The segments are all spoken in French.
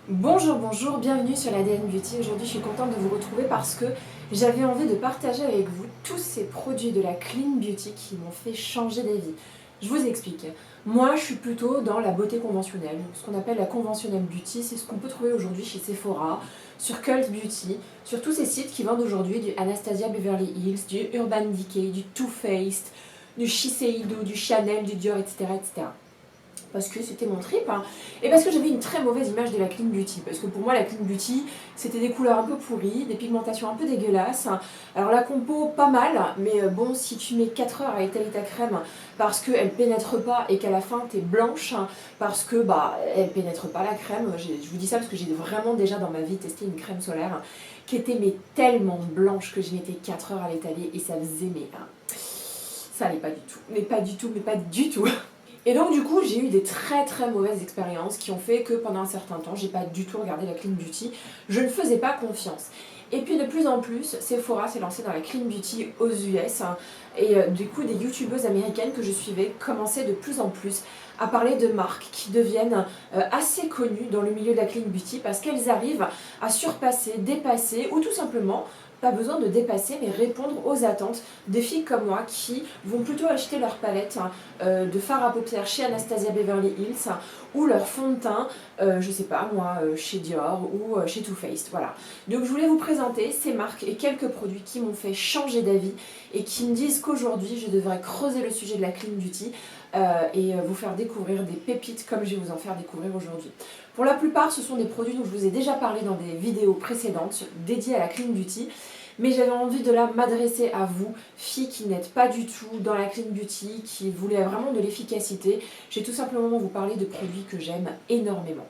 Bonjour, bienvenue sur l'ADN Beauty. Aujourd'hui je suis contente de vous retrouver parce que j'avais envie de partager avec vous tous ces produits de la Clean Beauty qui m'ont fait changer d'avis. Je vous explique. Moi je suis plutôt dans la beauté conventionnelle, ce qu'on appelle la conventionnelle beauty, c'est ce qu'on peut trouver aujourd'hui chez Sephora, sur Cult Beauty, sur tous ces sites qui vendent aujourd'hui du Anastasia Beverly Hills, du Urban Decay, du Too Faced, du Shiseido, du Chanel, du Dior, etc. Parce que c'était mon trip, hein, et parce que j'avais une très mauvaise image de la Clean Beauty, parce que pour moi la Clean Beauty c'était des couleurs un peu pourries, des pigmentations un peu dégueulasses, alors la compo pas mal, mais bon, si tu mets 4 heures à étaler ta crème parce qu'elle pénètre pas et qu'à la fin t'es blanche, parce que bah elle pénètre pas la crème, je vous dis ça parce que j'ai vraiment déjà dans ma vie testé une crème solaire qui était mais tellement blanche que je mettais 4 heures à l'étaler et ça faisait mais ça allait pas du tout, mais pas du tout. Et donc du coup j'ai eu des très mauvaises expériences qui ont fait que pendant un certain temps j'ai pas du tout regardé la Clean Beauty, je ne faisais pas confiance. Et puis de plus en plus, Sephora s'est lancé dans la Clean Beauty aux US, et du coup des youtubeuses américaines que je suivais commençaient de plus en plus à parler de marques qui deviennent assez connues dans le milieu de la Clean Beauty parce qu'elles arrivent à surpasser, dépasser ou tout simplement pas besoin de dépasser mais répondre aux attentes des filles comme moi qui vont plutôt acheter leur palette de fard à paupières chez Anastasia Beverly Hills ou leur fond de teint, je sais pas moi, chez Dior ou chez Too Faced, voilà. Donc je voulais vous présenter ces marques et quelques produits qui m'ont fait changer d'avis et qui me disent qu'aujourd'hui je devrais creuser le sujet de la Clean Beauty et vous faire découvrir des pépites comme je vais vous en faire découvrir aujourd'hui. Pour la plupart, ce sont des produits dont je vous ai déjà parlé dans des vidéos précédentes dédiées à la Clean Beauty, mais j'avais envie de m'adresser à vous, filles qui n'êtes pas du tout dans la Clean Beauty, qui voulaient vraiment de l'efficacité. J'ai tout simplement vous parler de produits que j'aime énormément.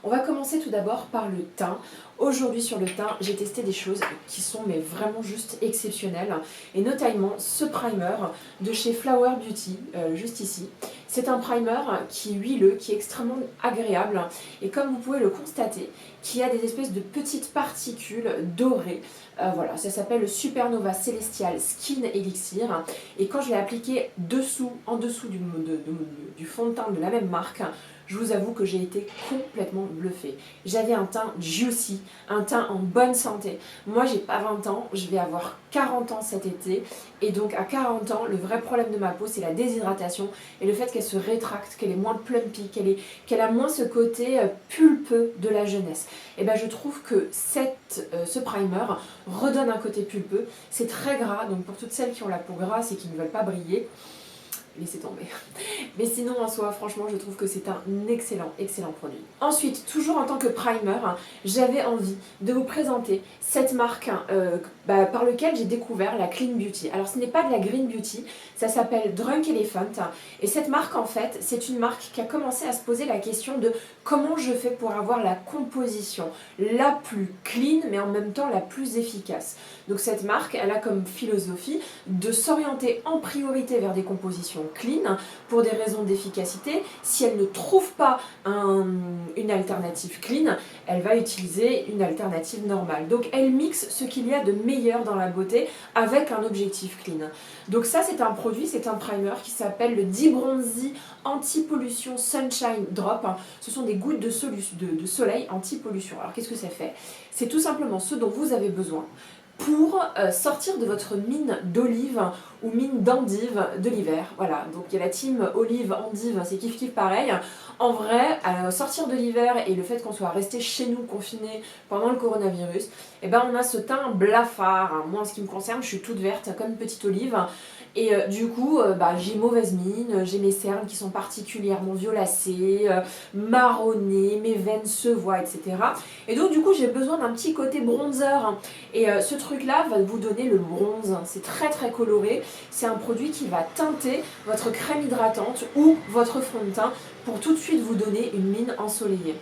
On va commencer tout d'abord par le teint. Aujourd'hui sur le teint, j'ai testé des choses qui sont mais vraiment juste exceptionnelles, et notamment ce primer de chez Flower Beauty, juste ici. C'est un primer qui est huileux, qui est extrêmement agréable, et comme vous pouvez le constater, qui a des espèces de petites particules dorées. Voilà, ça s'appelle le Supernova Celestial Skin Elixir, et quand je l'ai appliqué en dessous du fond de teint de la même marque, je vous avoue que j'ai été complètement bluffée. J'avais un teint juicy, un teint en bonne santé. Moi, j'ai pas 20 ans, je vais avoir 40 ans cet été. Et donc, à 40 ans, le vrai problème de ma peau, c'est la déshydratation et le fait qu'elle se rétracte, qu'elle est moins plumpy, qu'elle a moins ce côté pulpeux de la jeunesse. Et ben, je trouve que ce primer redonne un côté pulpeux. C'est très gras, donc pour toutes celles qui ont la peau grasse et qui ne veulent pas briller, laissez tomber. Mais sinon en soi, franchement, je trouve que c'est un excellent produit. Ensuite, toujours en tant que primer, j'avais envie de vous présenter cette marque par laquelle j'ai découvert la Clean Beauty. Alors ce n'est pas de la Green Beauty, ça s'appelle Drunk Elephant. Et cette marque en fait, c'est une marque qui a commencé à se poser la question de comment je fais pour avoir la composition la plus clean mais en même temps la plus efficace. Donc cette marque, elle a comme philosophie de s'orienter en priorité vers des compositions clean pour des raisons d'efficacité. Si elle ne trouve pas une alternative clean, elle va utiliser une alternative normale. Donc elle mixe ce qu'il y a de meilleur dans la beauté avec un objectif clean. Donc ça c'est un produit, c'est un primer qui s'appelle le D-Bronzy Anti-Pollution Sunshine Drop. Ce sont des gouttes de soleil anti-pollution. Alors qu'est-ce que ça fait? C'est tout simplement ce dont vous avez besoin pour sortir de votre mine d'olive ou mine d'endive de l'hiver. Voilà, donc il y a la team olive, endive, c'est kiff pareil. En vrai, sortir de l'hiver et le fait qu'on soit resté chez nous confinés pendant le coronavirus, et ben on a ce teint blafard. Moi en ce qui me concerne, je suis toute verte comme une petite olive. Et du coup, j'ai mauvaise mine, j'ai mes cernes qui sont particulièrement violacées, marronnées, mes veines se voient, etc. Et donc du coup, j'ai besoin d'un petit côté bronzer. Et ce truc-là va vous donner le bronze. C'est très coloré. C'est un produit qui va teinter votre crème hydratante ou votre fond de teint pour tout de suite vous donner une mine ensoleillée.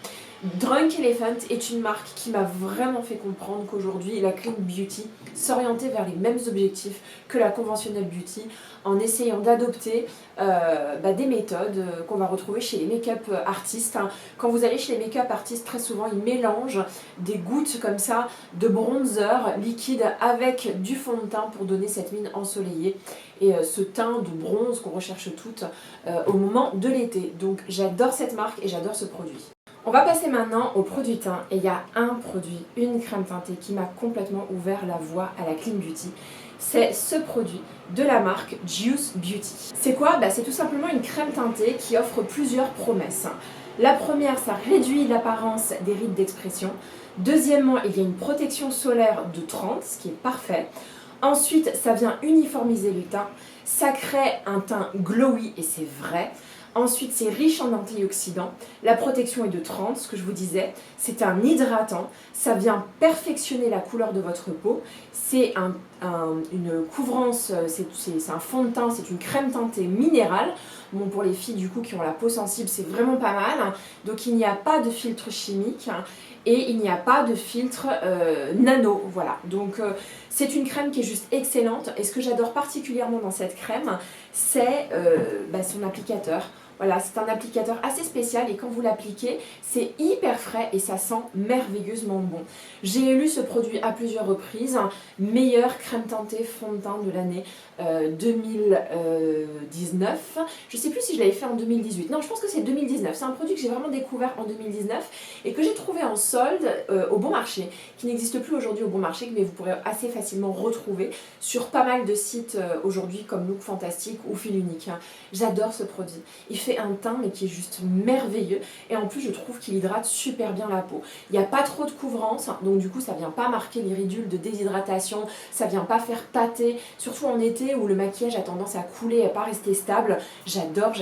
Drunk Elephant est une marque qui m'a vraiment fait comprendre qu'aujourd'hui la Clean Beauty s'orientait vers les mêmes objectifs que la conventionnelle beauty en essayant d'adopter des méthodes qu'on va retrouver chez les make-up artistes. Quand vous allez chez les make-up artistes, très souvent ils mélangent des gouttes comme ça de bronzer liquide avec du fond de teint pour donner cette mine ensoleillée et ce teint de bronze qu'on recherche toutes au moment de l'été. Donc j'adore cette marque et j'adore ce produit. On va passer maintenant au produit teint et il y a un produit, une crème teintée qui m'a complètement ouvert la voie à la clean beauty. C'est ce produit de la marque Juice Beauty. C'est quoi? C'est tout simplement une crème teintée qui offre plusieurs promesses. La première, ça réduit l'apparence des rides d'expression. Deuxièmement, il y a une protection solaire de 30, ce qui est parfait. Ensuite, ça vient uniformiser le teint. Ça crée un teint glowy et c'est vrai. Ensuite, c'est riche en antioxydants. La protection est de 30, ce que je vous disais. C'est un hydratant. Ça vient perfectionner la couleur de votre peau. C'est une couvrance, c'est un fond de teint, c'est une crème teintée minérale. Bon, pour les filles du coup qui ont la peau sensible, c'est vraiment pas mal. Donc il n'y a pas de filtre chimique et il n'y a pas de filtre nano. Voilà. Donc c'est une crème qui est juste excellente. Et ce que j'adore particulièrement dans cette crème, c'est son applicateur. Voilà, c'est un applicateur assez spécial et quand vous l'appliquez, c'est hyper frais et ça sent merveilleusement bon. J'ai élu ce produit à plusieurs reprises, meilleure crème teintée fond de teint de l'année 2019. Je ne sais plus si je l'avais fait en 2018. Non, je pense que c'est 2019. C'est un produit que j'ai vraiment découvert en 2019 et que j'ai trouvé en solde au bon marché, qui n'existe plus aujourd'hui au bon marché, mais vous pourrez assez facilement retrouver sur pas mal de sites aujourd'hui comme Look Fantastic ou Fil Unique. J'adore ce produit. Il fait un teint mais qui est juste merveilleux et en plus je trouve qu'il hydrate super bien la peau. Il n'y a pas trop de couvrance, donc du coup ça vient pas marquer les ridules de déshydratation, ça vient pas faire pâter, surtout en été où le maquillage a tendance à couler et à pas rester stable. J'adore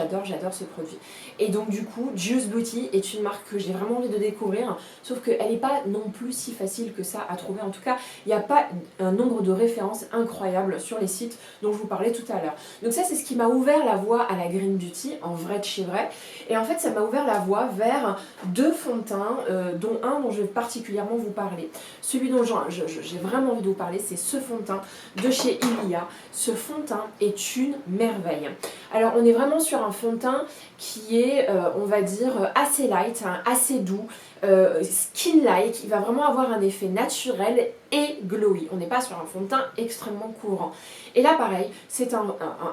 ce produit. Et donc du coup Juice Beauty est une marque que j'ai vraiment envie de découvrir, sauf qu'elle n'est pas non plus si facile que ça à trouver. En tout cas il n'y a pas un nombre de références incroyables sur les sites dont je vous parlais tout à l'heure. Donc ça c'est ce qui m'a ouvert la voie à la green beauty en vrai de chez vrai. Et en fait ça m'a ouvert la voie vers deux fonds de teint, dont un dont je vais particulièrement vous parler. Celui dont j'ai vraiment envie de vous parler, c'est ce fond de teint de chez Ilia. Ce fond de teint est une merveille. Alors on est vraiment sur un fond de teint qui est, on va dire, assez light, hein, assez doux, skin-like. Il va vraiment avoir un effet naturel et glowy. On n'est pas sur un fond de teint extrêmement courant. Et là pareil, c'est un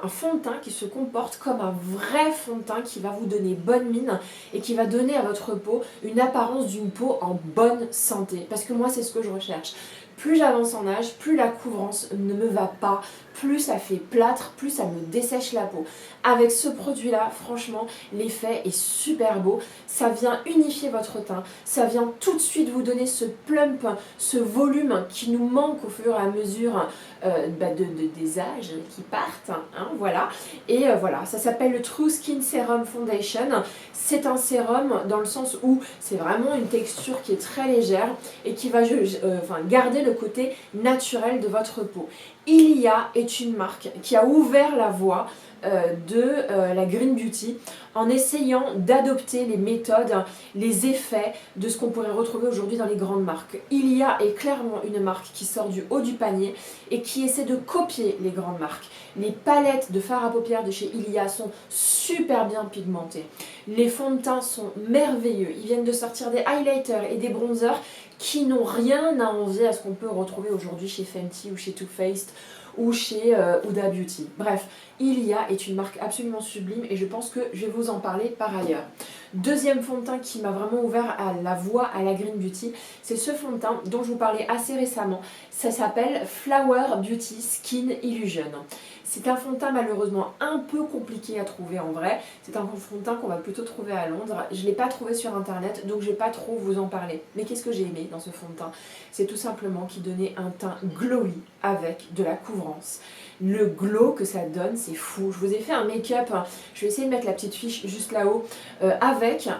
fond de teint qui se comporte comme un vrai fond de teint qui va vous donner bonne mine et qui va donner à votre peau une apparence d'une peau en bonne santé. Parce que moi c'est ce que je recherche. Plus j'avance en âge, plus la couvrance ne me va pas, plus ça fait plâtre, plus ça me dessèche la peau. Avec ce produit-là, franchement, l'effet est super beau. Ça vient unifier votre teint, ça vient tout de suite vous donner ce plump, ce volume qui nous manque au fur et à mesure des âges qui partent. Hein, voilà. Et voilà, ça s'appelle le True Skin Serum Foundation. C'est un sérum dans le sens où c'est vraiment une texture qui est très légère et qui va garder le côté naturel de votre peau. Ilia est une marque qui a ouvert la voie de la Green Beauty en essayant d'adopter les méthodes, les effets de ce qu'on pourrait retrouver aujourd'hui dans les grandes marques. Ilia est clairement une marque qui sort du haut du panier et qui essaie de copier les grandes marques. Les palettes de fard à paupières de chez Ilia sont super bien pigmentées. Les fonds de teint sont merveilleux. Ils viennent de sortir des highlighters et des bronzers qui n'ont rien à envier à ce qu'on peut retrouver aujourd'hui chez Fenty ou chez Too Faced ou chez Huda Beauty. Bref, Ilia est une marque absolument sublime et je pense que je vais vous en parler par ailleurs. Deuxième fond de teint qui m'a vraiment ouvert à la voie à la Green Beauty, c'est ce fond de teint dont je vous parlais assez récemment. Ça s'appelle Flower Beauty Skin Illusion. C'est un fond de teint malheureusement un peu compliqué à trouver en vrai. C'est un fond de teint qu'on va plutôt trouver à Londres. Je ne l'ai pas trouvé sur internet donc je ne vais pas trop vous en parler. Mais qu'est-ce que j'ai aimé dans ce fond de teint? C'est tout simplement qu'il donnait un teint glowy avec de la couvrance. Le glow que ça donne, c'est fou. Je vous ai fait un make-up, je vais essayer de mettre la petite fiche juste là-haut.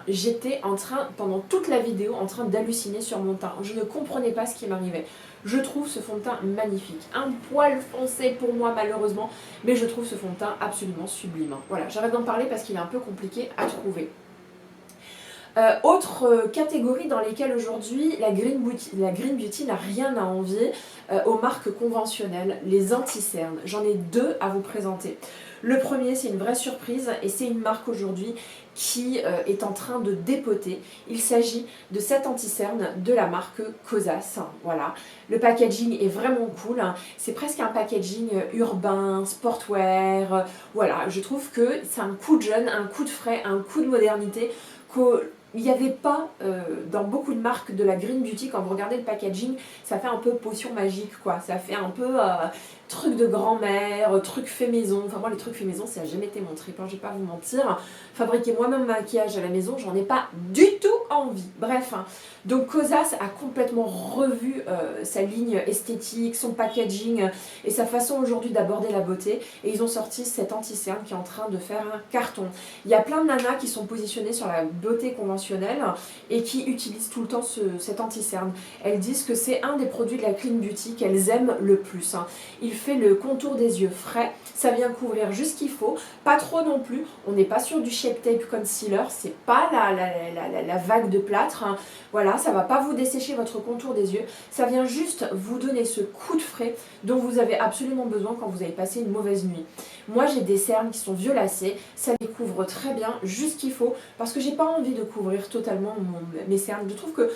J'étais en train, pendant toute la vidéo, en train d'halluciner sur mon teint. Je ne comprenais pas ce qui m'arrivait. Je trouve ce fond de teint magnifique. Un poil foncé pour moi malheureusement, mais je trouve ce fond de teint absolument sublime. Voilà, j'arrête d'en parler parce qu'il est un peu compliqué à trouver. Autre catégorie dans lesquelles aujourd'hui la Green Beauty n'a rien à envier aux marques conventionnelles, les anti-cernes. J'en ai deux à vous présenter. Le premier, c'est une vraie surprise et c'est une marque aujourd'hui qui est en train de dépoter. Il s'agit de cet anti-cerne de la marque Cosas. Voilà. Le packaging est vraiment cool. C'est presque un packaging urbain, sportwear. Voilà, je trouve que c'est un coup de jeune, un coup de frais, un coup de modernité il n'y avait pas dans beaucoup de marques de la Green Beauty, quand vous regardez le packaging, ça fait un peu potion magique quoi, ça fait un peu truc de grand-mère, truc fait maison. Enfin moi les trucs fait maison ça n'a jamais été mon trip, hein, je vais pas vous mentir. Fabriquer moi-même mon maquillage à la maison, j'en ai pas du tout envie. Bref, hein. Donc Kosas a complètement revu sa ligne esthétique, son packaging et sa façon aujourd'hui d'aborder la beauté, et ils ont sorti cet anti-cerne qui est en train de faire un carton. Il y a plein de nanas qui sont positionnées sur la beauté conventionnelle et qui utilisent tout le temps cet anti-cerne. Elles disent que c'est un des produits de la Clean Beauty qu'elles aiment le plus. Hein. Il fait le contour des yeux frais, ça vient couvrir juste ce qu'il faut, pas trop non plus, on n'est pas sur du Shape Tape Concealer, c'est pas la vague de plâtre, hein. Voilà, ça va pas vous dessécher votre contour des yeux, ça vient juste vous donner ce coup de frais dont vous avez absolument besoin quand vous avez passé une mauvaise nuit. Moi j'ai des cernes qui sont violacées, ça les couvre très bien, juste ce qu'il faut, parce que j'ai pas envie de couvrir totalement mes cernes. Je trouve que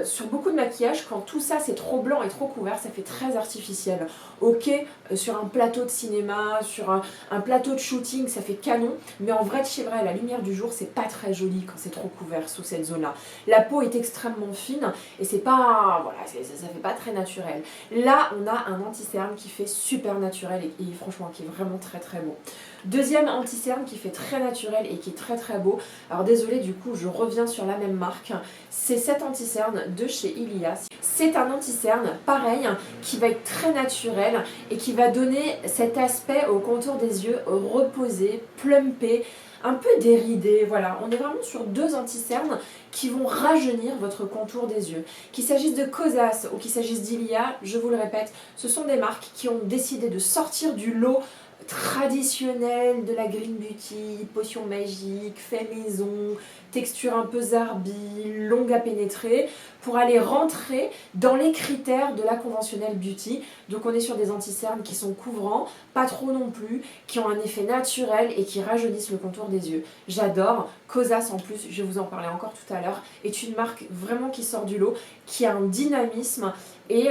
sur beaucoup de maquillage, quand tout ça c'est trop blanc et trop couvert, ça fait très artificiel. Ok, sur un plateau de cinéma, sur un plateau de shooting, ça fait canon, mais en vrai de chez vrai, à la lumière du jour, c'est pas très joli quand c'est trop couvert sous cette zone-là. La peau est extrêmement fine et c'est pas, voilà, ça fait pas très naturel. Là, on a un anti-cerne qui fait super naturel et franchement qui est vraiment très très beau. Deuxième anti-cerne qui fait très naturel et qui est très très beau. Alors désolé, du coup, je reviens sur la même marque. C'est cet anti-cerne de chez Ilias. C'est un anti-cerne, pareil, qui va être très naturel et qui va donner cet aspect au contour des yeux reposé, plumpé, un peu déridé. Voilà, on est vraiment sur deux anti-cernes qui vont rajeunir votre contour des yeux. Qu'il s'agisse de Kosas ou qu'il s'agisse d'Ilia, je vous le répète, ce sont des marques qui ont décidé de sortir du lot traditionnel de la Green Beauty, potion magique, fait maison, texture un peu zarbi, longue à pénétrer, pour aller rentrer dans les critères de la conventionnelle beauty. Donc on est sur des anti-cernes qui sont couvrants, pas trop non plus, qui ont un effet naturel et qui rajeunissent le contour des yeux. J'adore. Kosas en plus, je vais vous en parler encore tout à l'heure, est une marque vraiment qui sort du lot, qui a un dynamisme et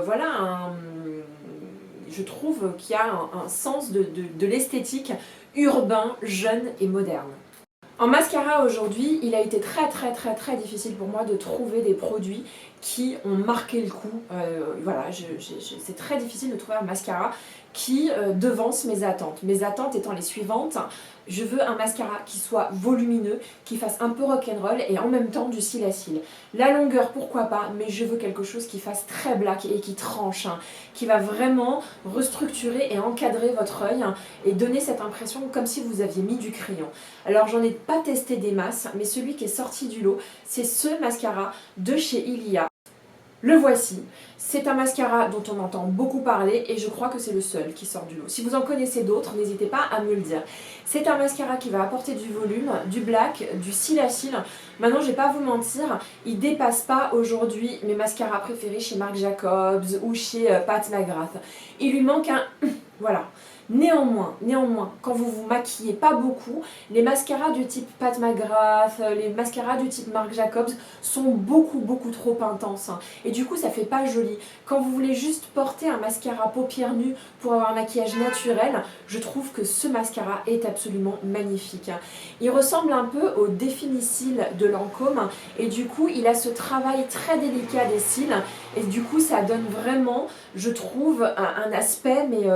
voilà je trouve qu'il y a un sens de l'esthétique urbain, jeune et moderne. En mascara aujourd'hui, il a été très difficile pour moi de trouver des produits qui ont marqué le coup. Voilà, c'est très difficile de trouver un mascara qui devance mes attentes. Mes attentes étant les suivantes. Je veux un mascara qui soit volumineux, qui fasse un peu rock'n'roll et en même temps du cil à cils. La longueur, pourquoi pas, mais je veux quelque chose qui fasse très black et qui tranche, hein, qui va vraiment restructurer et encadrer votre œil et donner cette impression comme si vous aviez mis du crayon. Alors j'en ai pas testé des masses, mais celui qui est sorti du lot, c'est ce mascara de chez Ilia. Le voici, c'est un mascara dont on entend beaucoup parler et je crois que c'est le seul qui sort du lot. Si vous en connaissez d'autres, n'hésitez pas à me le dire. C'est un mascara qui va apporter du volume, du black, du cil à cils. Maintenant, je vais pas vous mentir, il dépasse pas aujourd'hui mes mascaras préférés chez Marc Jacobs ou chez Pat McGrath. Il lui manque un... voilà. Néanmoins, quand vous vous maquillez pas beaucoup, les mascaras du type Pat McGrath, les mascaras du type Marc Jacobs sont beaucoup trop intenses. Hein. Et du coup, ça fait pas joli. Quand vous voulez juste porter un mascara paupières nues pour avoir un maquillage naturel, je trouve que ce mascara est absolument magnifique. Il ressemble un peu au Définicil de Lancôme et du coup, il a ce travail très délicat des cils et du coup, ça donne vraiment, je trouve, un aspect mais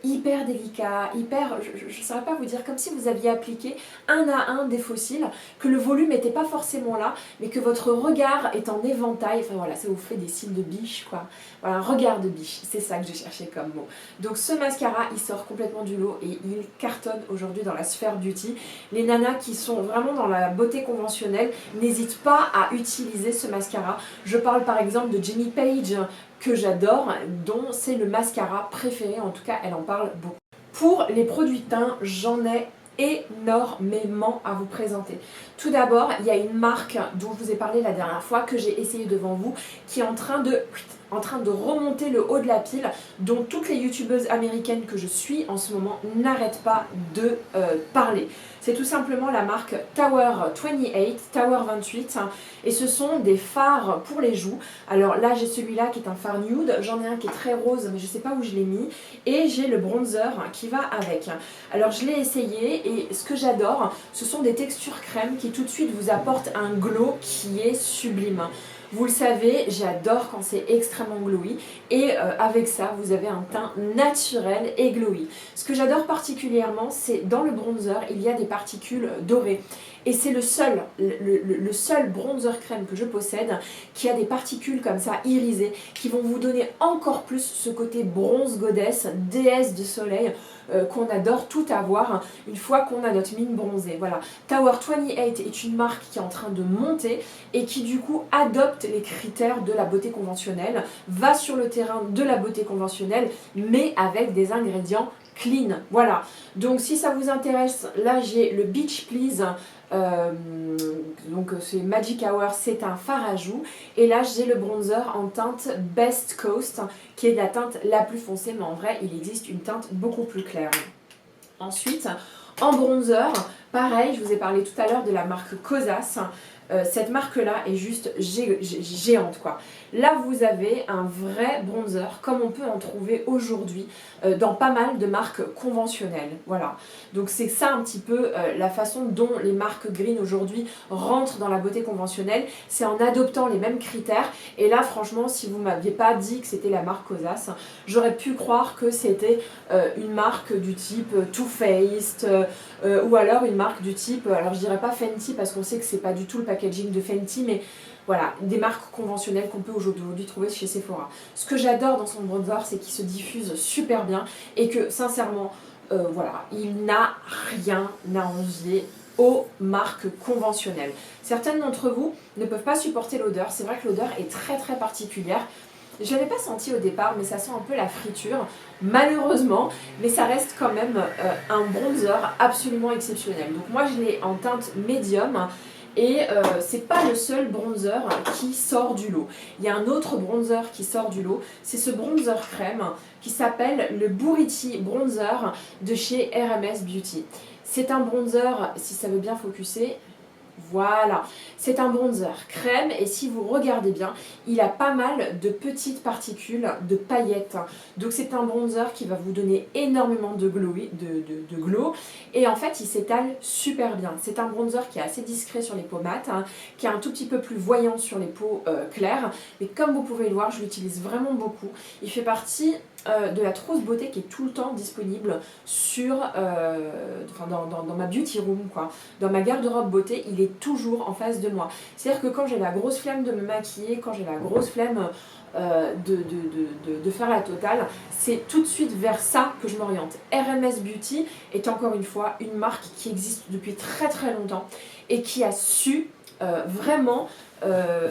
hyper délicat, hyper, je ne saurais pas vous dire, comme si vous aviez appliqué un à un des faux cils, que le volume n'était pas forcément là, mais que votre regard est en éventail, enfin voilà, ça vous fait des cils de biche quoi, voilà, un regard de biche, c'est ça que je cherchais comme mot. Donc ce mascara, il sort complètement du lot et il cartonne aujourd'hui dans la sphère beauty. Les nanas qui sont vraiment dans la beauté conventionnelle, n'hésitent pas à utiliser ce mascara. Je parle par exemple de Jenny Page, que j'adore, dont c'est le mascara préféré, en tout cas elle en parle beaucoup. Pour les produits teint, j'en ai énormément à vous présenter. Tout d'abord, il y a une marque dont je vous ai parlé la dernière fois, que j'ai essayé devant vous, qui est en train de en train de remonter le haut de la pile, dont toutes les youtubeuses américaines que je suis en ce moment n'arrêtent pas de parler. C'est tout simplement la marque Tower 28, Tower 28, hein, et ce sont des fards pour les joues. Alors là j'ai celui-là qui est un fard nude, j'en ai un qui est très rose mais je sais pas où je l'ai mis, et j'ai le bronzer qui va avec. Alors je l'ai essayé et ce que j'adore, ce sont des textures crème qui tout de suite vous apportent un glow qui est sublime. Vous le savez, j'adore quand c'est extrêmement glowy et avec ça, vous avez un teint naturel et glowy. Ce que j'adore particulièrement, c'est dans le bronzer, il y a des particules dorées. Et c'est le seul bronzer crème que je possède qui a des particules comme ça irisées qui vont vous donner encore plus ce côté bronze goddess, déesse de soleil qu'on adore tout avoir une fois qu'on a notre mine bronzée. Voilà, Tower 28 est une marque qui est en train de monter et qui du coup adopte les critères de la beauté conventionnelle, va sur le terrain de la beauté conventionnelle mais avec des ingrédients clean. Voilà, donc si ça vous intéresse, là j'ai le Beach Please. Donc c'est Magic Hour, c'est un fard à joues et là j'ai le bronzer en teinte Best Coast qui est la teinte la plus foncée mais en vrai il existe une teinte beaucoup plus claire. Ensuite en bronzer, pareil, je vous ai parlé tout à l'heure de la marque Kosas. Cette marque là est juste géante quoi. Là vous avez un vrai bronzer comme on peut en trouver aujourd'hui dans pas mal de marques conventionnelles. Voilà, donc c'est ça un petit peu la façon dont les marques green aujourd'hui rentrent dans la beauté conventionnelle, c'est en adoptant les mêmes critères. Et là franchement si vous m'aviez pas dit que c'était la marque Kosas, j'aurais pu croire que c'était une marque du type Too Faced ou alors une marque du type, alors je dirais pas Fenty parce qu'on sait que c'est pas du tout le packaging de Fenty, mais voilà, des marques conventionnelles qu'on peut aujourd'hui trouver chez Sephora. Ce que j'adore dans son bronzer, c'est qu'il se diffuse super bien et que sincèrement, voilà, il n'a rien à envier aux marques conventionnelles. Certaines d'entre vous ne peuvent pas supporter l'odeur, c'est vrai que l'odeur est très très particulière. Je ne l'avais pas senti au départ, mais ça sent un peu la friture, malheureusement, mais ça reste quand même un bronzer absolument exceptionnel. Donc moi je l'ai en teinte médium. Et c'est pas le seul bronzer qui sort du lot. Il y a un autre bronzer qui sort du lot, c'est ce bronzer crème qui s'appelle le Buriti Bronzer de chez RMS Beauty. C'est un bronzer, si ça veut bien focuser, voilà, c'est un bronzer crème et si vous regardez bien, il a pas mal de petites particules de paillettes. Donc c'est un bronzer qui va vous donner énormément de glow et en fait il s'étale super bien. C'est un bronzer qui est assez discret sur les peaux mates, hein, qui est un tout petit peu plus voyant sur les peaux claires. Mais comme vous pouvez le voir, je l'utilise vraiment beaucoup. Il fait partie de la trousse beauté qui est tout le temps disponible sur, dans ma beauty room, quoi. Dans ma garde-robe beauté, il est toujours en face de moi. C'est-à-dire que quand j'ai la grosse flemme de me maquiller, quand j'ai la grosse flemme de faire la totale, c'est tout de suite vers ça que je m'oriente. RMS Beauty est encore une fois une marque qui existe depuis très très longtemps et qui a su vraiment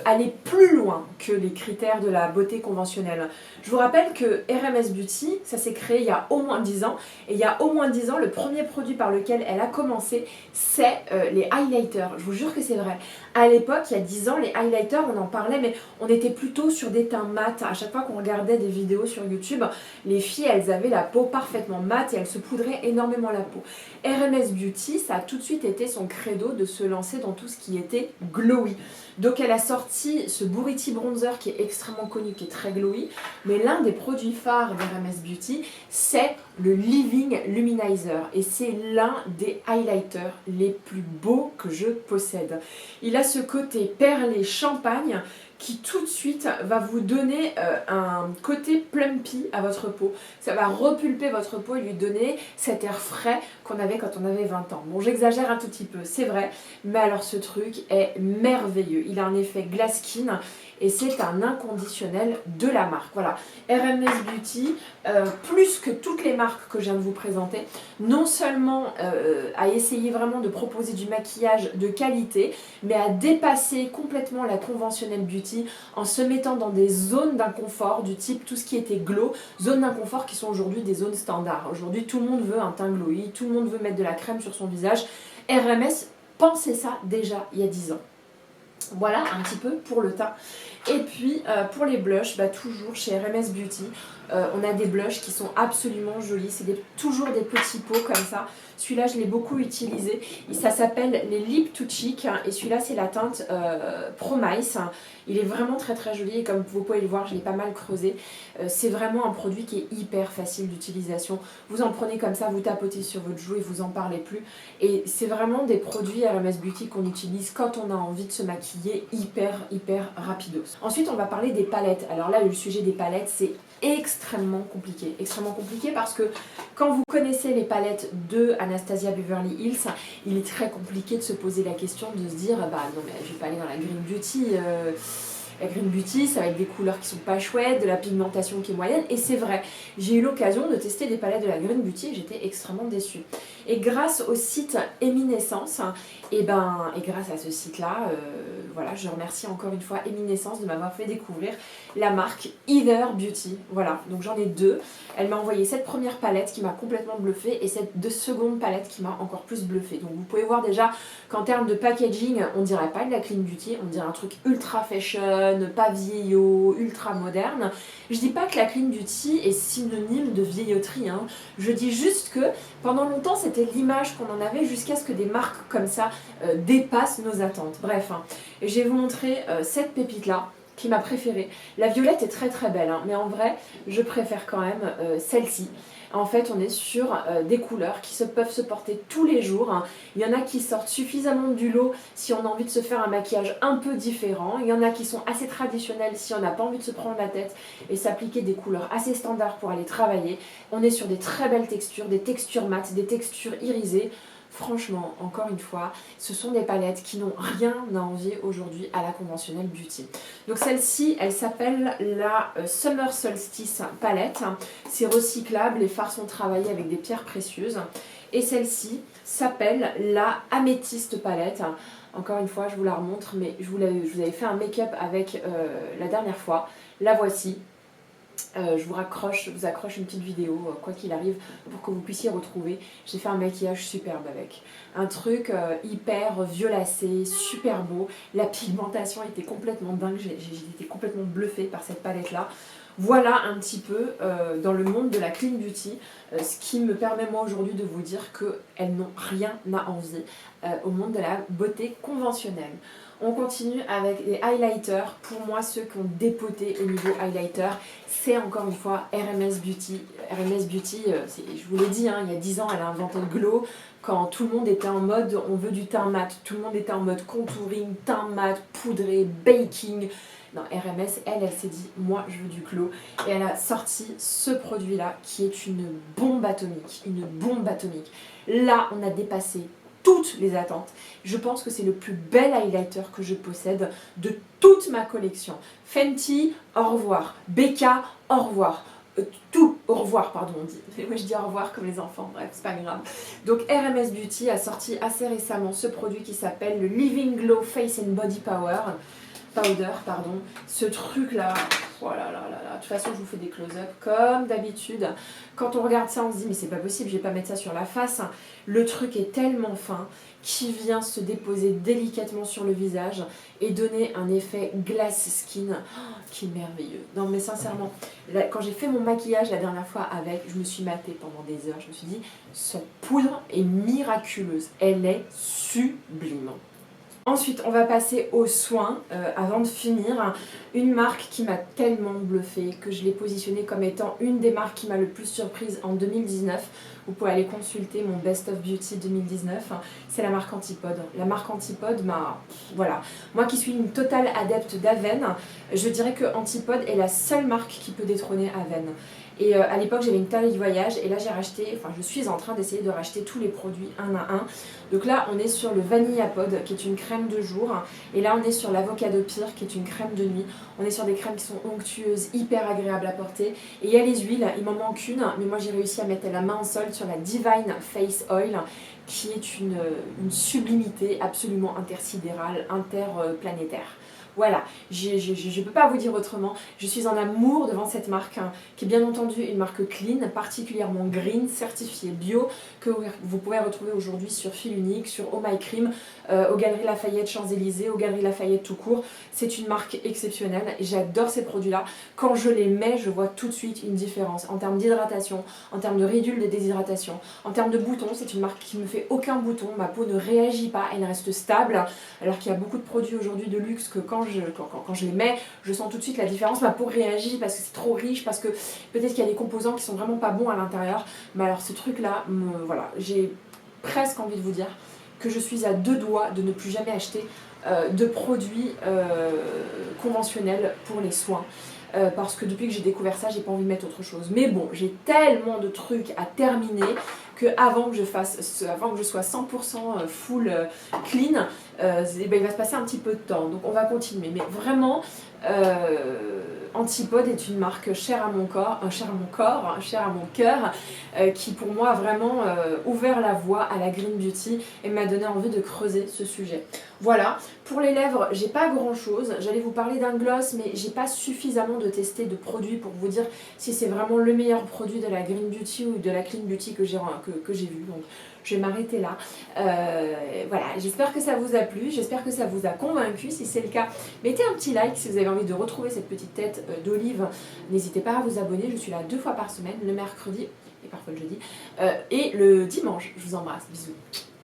aller plus loin que les critères de la beauté conventionnelle. Je vous rappelle que RMS Beauty, ça s'est créé il y a au moins 10 ans, et il y a au moins 10 ans, le premier produit par lequel elle a commencé, c'est les highlighters. Je vous jure que c'est vrai. À l'époque, il y a 10 ans, les highlighters, on en parlait, mais on était plutôt sur des teints mat. À chaque fois qu'on regardait des vidéos sur YouTube, les filles, elles avaient la peau parfaitement mate et elles se poudraient énormément la peau. RMS Beauty, ça a tout de suite été son credo de se lancer dans tout ce qui était glowy. Donc elle a sorti ce Buriti Bronzer qui est extrêmement connu, qui est très glowy, mais l'un des produits phares d'RMS Beauty, c'est le Living Luminizer et c'est l'un des highlighters les plus beaux que je possède. Il a ce côté perlé champagne qui tout de suite va vous donner un côté plumpy à votre peau. Ça va repulper votre peau et lui donner cet air frais qu'on avait quand on avait 20 ans. Bon, j'exagère un tout petit peu, c'est vrai, mais alors ce truc est merveilleux. Il a un effet glass skin et c'est un inconditionnel de la marque. Voilà, RMS Beauty, plus que toutes les marques que je viens de vous présenter, non seulement a essayé vraiment de proposer du maquillage de qualité, mais a dépassé complètement la conventionnelle beauty en se mettant dans des zones d'inconfort du type tout ce qui était glow, zones d'inconfort qui sont aujourd'hui des zones standards. Aujourd'hui, tout le monde veut un teint glowy, tout le monde veut mettre de la crème sur son visage. RMS pensait ça déjà il y a 10 ans. Voilà un petit peu pour le teint. Et puis pour les blushs, toujours chez RMS Beauty, on a des blushs qui sont absolument jolis. C'est toujours des petits pots comme ça. Celui-là, je l'ai beaucoup utilisé. Et ça s'appelle les Lip to Cheek. Et celui-là, c'est la teinte Promise. Il est vraiment très très joli. Et comme vous pouvez le voir, je l'ai pas mal creusé. C'est vraiment un produit qui est hyper facile d'utilisation. Vous en prenez comme ça, vous tapotez sur votre joue et vous en parlez plus. Et c'est vraiment des produits RMS Beauty qu'on utilise quand on a envie de se maquiller hyper rapidos. Ensuite, on va parler des palettes. Alors là, le sujet des palettes, c'est extrêmement compliqué parce que quand vous connaissez les palettes de Anastasia Beverly Hills, il est très compliqué de se poser la question de se dire bah non mais je vais pas aller dans la Green Beauty, la Green Beauty ça va être des couleurs qui sont pas chouettes, de la pigmentation qui est moyenne, et c'est vrai, j'ai eu l'occasion de tester des palettes de la Green Beauty et j'étais extrêmement déçue. Et grâce au site Eminescence, et grâce à ce site là, voilà, je remercie encore une fois Eminescence de m'avoir fait découvrir la marque Either Beauty. Voilà, donc j'en ai deux. Elle m'a envoyé cette première palette qui m'a complètement bluffée et cette seconde palette qui m'a encore plus bluffée. Donc vous pouvez voir déjà qu'en termes de packaging, on dirait pas de la Clean Beauty, on dirait un truc ultra fashion, pas vieillot, ultra moderne. Je dis pas que la Clean Beauty est synonyme de vieilloterie, hein. Je dis juste que pendant longtemps c'était l'image qu'on en avait jusqu'à ce que des marques comme ça dépassent nos attentes. Bref, hein. Et je vais vous montrer cette pépite là qui m'a préférée. La violette est très très belle, hein, mais en vrai je préfère quand même celle-ci. En fait, on est sur des couleurs qui peuvent se porter tous les jours, hein. Il y en a qui sortent suffisamment du lot si on a envie de se faire un maquillage un peu différent. Il y en a qui sont assez traditionnels si on n'a pas envie de se prendre la tête et s'appliquer des couleurs assez standards pour aller travailler. On est sur des très belles textures, des textures mates, des textures irisées. Franchement, encore une fois, ce sont des palettes qui n'ont rien à envier aujourd'hui à la conventionnelle beauty. Donc celle-ci, elle s'appelle la Summer Solstice palette. C'est recyclable, les fards sont travaillés avec des pierres précieuses. Et celle-ci s'appelle la Améthyste palette. Encore une fois, je vous la remontre, mais je vous avais fait un make-up avec la dernière fois. La voici. Je vous accroche une petite vidéo, quoi qu'il arrive, pour que vous puissiez retrouver. J'ai fait un maquillage superbe avec. Un truc hyper violacé, super beau. La pigmentation était complètement dingue, j'ai été complètement bluffée par cette palette-là. Voilà un petit peu dans le monde de la Clean Beauty, ce qui me permet moi aujourd'hui de vous dire qu'elles n'ont rien à envier au monde de la beauté conventionnelle. On continue avec les highlighters. Pour moi, ceux qui ont dépoté au niveau highlighter, c'est encore une fois RMS Beauty. RMS Beauty, je vous l'ai dit, hein, il y a 10 ans, elle a inventé le glow. Quand tout le monde était en mode on veut du teint mat, tout le monde était en mode contouring, teint mat, poudré, baking. Non, RMS, elle s'est dit, moi je veux du glow. Et elle a sorti ce produit-là qui est une bombe atomique. Une bombe atomique. Là, on a dépassé toutes les attentes. Je pense que c'est le plus bel highlighter que je possède de toute ma collection. Fenty, au revoir. Becca, au revoir. Tout, au revoir, pardon, on dit. Mais moi je dis au revoir comme les enfants, bref, c'est pas grave. Donc RMS Beauty a sorti assez récemment ce produit qui s'appelle le Living Glow Face and Body Powder, pardon. Ce truc là, voilà, de toute façon je vous fais des close-up comme d'habitude. Quand on regarde ça on se dit mais c'est pas possible, je vais pas mettre ça sur la face. Le truc est tellement fin qui vient se déposer délicatement sur le visage et donner un effet glass skin qui est merveilleux. Non mais sincèrement, là, quand j'ai fait mon maquillage la dernière fois avec, je me suis matée pendant des heures, je me suis dit cette poudre est miraculeuse, elle est sublime. Ensuite, on va passer aux soins avant de finir. Une marque qui m'a tellement bluffée que je l'ai positionnée comme étant une des marques qui m'a le plus surprise en 2019. Vous pouvez aller consulter mon Best of Beauty 2019. C'est la marque Antipode. La marque Antipode m'a... Voilà. Moi qui suis une totale adepte d'Avène, je dirais que Antipode est la seule marque qui peut détrôner Avène. Et à l'époque j'avais une taille voyage et là j'ai racheté, enfin je suis en train d'essayer de racheter tous les produits un à un. Donc là on est sur le Vanilla Pod qui est une crème de jour et là on est sur l'Avocado Pire qui est une crème de nuit. On est sur des crèmes qui sont onctueuses, hyper agréables à porter. Et il y a les huiles, il m'en manque une, mais moi j'ai réussi à mettre la main en solde sur la Divine Face Oil qui est une sublimité absolument intersidérale, interplanétaire. Voilà, je ne peux pas vous dire autrement. Je suis en amour devant cette marque, hein, qui est bien entendu une marque clean, particulièrement green, certifiée bio, que vous pouvez retrouver aujourd'hui sur Fil Unique, sur Oh My Cream, aux Galeries Lafayette Champs-Élysées, aux Galeries Lafayette tout court. C'est une marque exceptionnelle et j'adore ces produits-là. Quand je les mets, je vois tout de suite une différence en termes d'hydratation, en termes de réduction de déshydratation, en termes de boutons. C'est une marque qui ne me fait aucun bouton, ma peau ne réagit pas, elle reste stable, alors qu'il y a beaucoup de produits aujourd'hui de luxe que quand je les mets, je sens tout de suite la différence, ma peau réagit parce que c'est trop riche, parce que peut-être qu'il y a des composants qui sont vraiment pas bons à l'intérieur, mais alors ce truc-là, voilà, j'ai presque envie de vous dire que je suis à deux doigts de ne plus jamais acheter de produits conventionnels pour les soins. Parce que depuis que j'ai découvert ça, j'ai pas envie de mettre autre chose. Mais bon, j'ai tellement de trucs à terminer que avant que je sois 100% full clean, et ben, il va se passer un petit peu de temps. Donc on va continuer. Mais vraiment, Antipode est une marque chère à mon corps, chère à mon corps, chère à mon cœur, qui pour moi a vraiment ouvert la voie à la green beauty et m'a donné envie de creuser ce sujet. Voilà, pour les lèvres, j'ai pas grand chose. J'allais vous parler d'un gloss, mais j'ai pas suffisamment de testé de produits pour vous dire si c'est vraiment le meilleur produit de la green beauty ou de la clean beauty que j'ai vu. Donc je vais m'arrêter là. Voilà, j'espère que ça vous a plu, j'espère que ça vous a convaincu. Si c'est le cas, mettez un petit like si vous avez envie de retrouver cette petite tête d'olive. N'hésitez pas à vous abonner, je suis là 2 fois par semaine, le mercredi et parfois le jeudi, et le dimanche. Je vous embrasse, bisous.